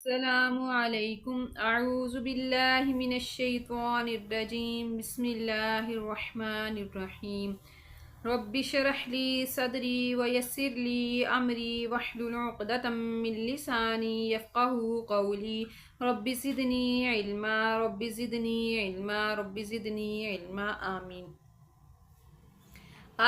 السلام علیکم، اعوذ باللہ من الشیطان الرجیم، بسم اللہ الرحمن الرحیم۔ رب اشرح لی صدری ویسر لی امری واحلل عقدۃ من لسانی یفقہوا قولی۔ رب زدنی علما، رب زدنی علما، رب زدنی علما، آمین۔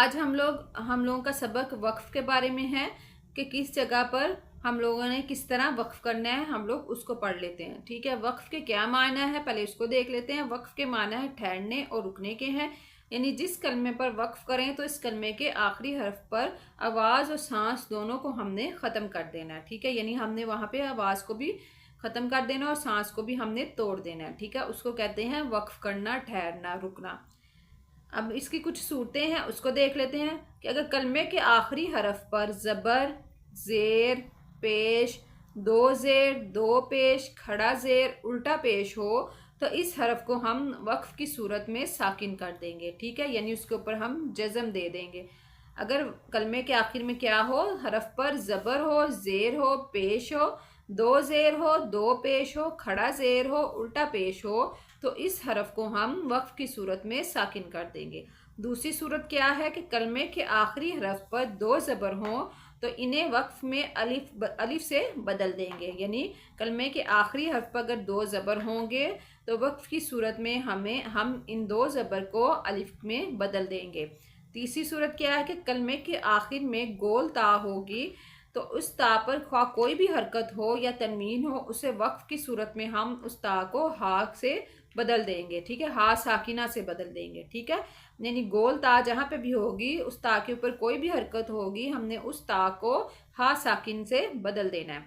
آج ہم لوگوں کا سبق وقف کے بارے میں ہے کہ کس جگہ پر ہم لوگوں نے کس طرح وقف کرنا ہے، ہم لوگ اس کو پڑھ لیتے ہیں۔ ٹھیک ہے، وقف کے کیا معنی ہے پہلے اس کو دیکھ لیتے ہیں۔ وقف کے معنی ہے ٹھہرنے اور رکنے کے ہیں، یعنی جس کلمے پر وقف کریں تو اس کلمے کے آخری حرف پر آواز اور سانس دونوں کو ہم نے ختم کر دینا ہے۔ ٹھیک ہے، یعنی ہم نے وہاں پہ آواز کو بھی ختم کر دینا اور سانس کو بھی ہم نے توڑ دینا ہے۔ ٹھیک ہے، اس کو کہتے ہیں وقف کرنا، ٹھہرنا، رکنا۔ اب اس کی کچھ صورتیں ہیں، اس کو دیکھ لیتے ہیں کہ اگر کلمے کے آخری حرف پر زبر، زیر، پیش، دو زیر، دو پیش، کھڑا زیر، الٹا پیش ہو تو اس حرف کو ہم وقف کی صورت میں ساکن کر دیں گے۔ ٹھیک ہے، یعنی اس کے اوپر ہم جزم دے دیں گے۔ اگر کلمے کے آخر میں کیا ہو، حرف پر زبر ہو، زیر ہو، پیش ہو، دو زیر ہو، دو پیش ہو، کھڑا زیر ہو، الٹا پیش ہو تو اس حرف کو ہم وقف کی صورت میں ساکن کر دیں گے۔ دوسری صورت کیا ہے کہ کلمے کے آخری حرف پر دو زبر ہوں تو انہیں وقف میں الف سے بدل دیں گے، یعنی کلمے کے آخری حرف پر اگر دو زبر ہوں گے تو وقف کی صورت میں ہم ان دو زبر کو الف میں بدل دیں گے۔ تیسری صورت کیا ہے کہ کلمے کے آخر میں گول تا ہوگی تو اس تا پر خواہ کوئی بھی حرکت ہو یا تنوین ہو، اسے وقف کی صورت میں ہم اس تا کو ہا سے بدل دیں گے۔ ٹھیک ہے، ہا ساکنہ سے بدل دیں گے۔ ٹھیک ہے، یعنی گول تا جہاں پہ بھی ہوگی اس تا کے اوپر کوئی بھی حرکت ہوگی، ہم نے اس تا کو ہا ساکن سے بدل دینا ہے۔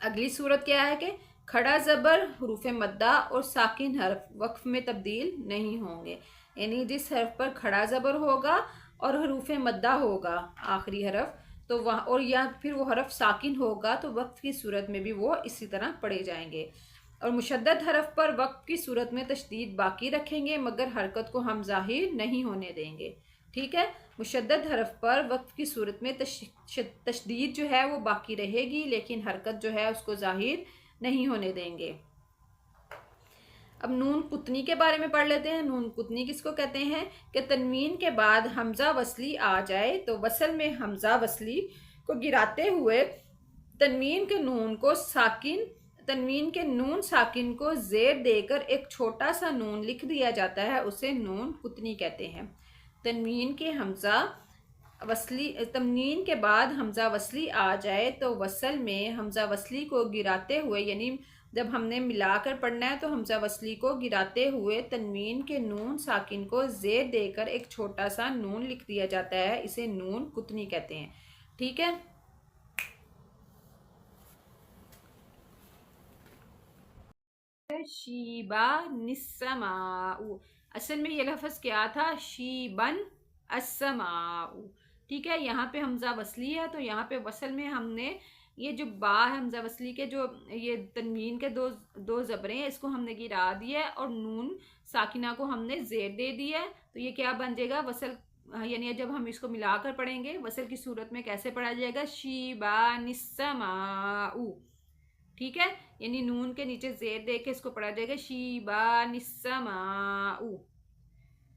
اگلی صورت کیا ہے کہ کھڑا زبر، حروف مدہ اور ساکن حرف وقف میں تبدیل نہیں ہوں گے، یعنی جس حرف پر کھڑا زبر ہوگا اور حروف مدہ ہوگا آخری حرف تو وہاں، اور یا پھر وہ حرف ساکن ہوگا تو وقف کی صورت میں بھی وہ اسی طرح پڑھے جائیں گے۔ اور مشدد حرف پر وقف کی صورت میں تشدید باقی رکھیں گے مگر حرکت کو ہم ظاہر نہیں ہونے دیں گے۔ ٹھیک ہے، مشدد حرف پر وقف کی صورت میں تشدید جو ہے وہ باقی رہے گی لیکن حرکت جو ہے اس کو ظاہر نہیں ہونے دیں گے۔ اب نون قطنی کے بارے میں پڑھ لیتے ہیں۔ نون قطنی کس کو کہتے ہیں کہ تنوین کے بعد حمزہ وصلی آ جائے تو وصل میں حمزہ وصلی کو گراتے ہوئے تنوین کے نون ساکن کو زیر دے کر ایک چھوٹا سا نون لکھ دیا جاتا ہے، اسے نون قطنی کہتے ہیں۔ تنوین کے بعد حمزہ وصلی آ جائے تو وصل میں حمزہ وصلی کو گراتے ہوئے، یعنی جب ہم نے ملا کر پڑھنا ہے تو حمزہ وصلی کو گراتے ہوئے تنوین کے نون ساکن کو زیر دے کر ایک چھوٹا سا نون لکھ دیا جاتا ہے، اسے نون قطنی کہتے ہیں۔ ٹھیک ہے، شیبا نسماء، اصل میں یہ لفظ کیا تھا، شیبن السماء۔ ٹھیک ہے، یہاں پہ حمزہ وصلی ہے تو یہاں پہ وصل میں ہم نے یہ جو با ہے حمزہ وصلی کے، جو یہ تنوین کے دو زبریں ہیں، اس کو ہم نے گرا دیا ہے اور نون ساکنہ کو ہم نے زیر دے دیا ہے تو یہ کیا بن جائے گا، وصل، یعنی جب ہم اس کو ملا کر پڑھیں گے وصل کی صورت میں کیسے پڑھا جائے گا، شیبان السماء۔ ٹھیک ہے، یعنی نون کے نیچے زیر دے کے اس کو پڑھا جائے گا شیبان السماء۔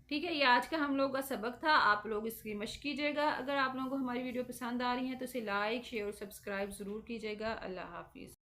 ٹھیک ہے، یہ آج کا ہم لوگ کا سبق تھا، آپ لوگ اس کی مشق کیجیے گا۔ اگر آپ لوگوں کو ہماری ویڈیو پسند آ رہی ہیں تو اسے لائک، شیئر اور سبسکرائب ضرور کیجیے گا۔ اللہ حافظ۔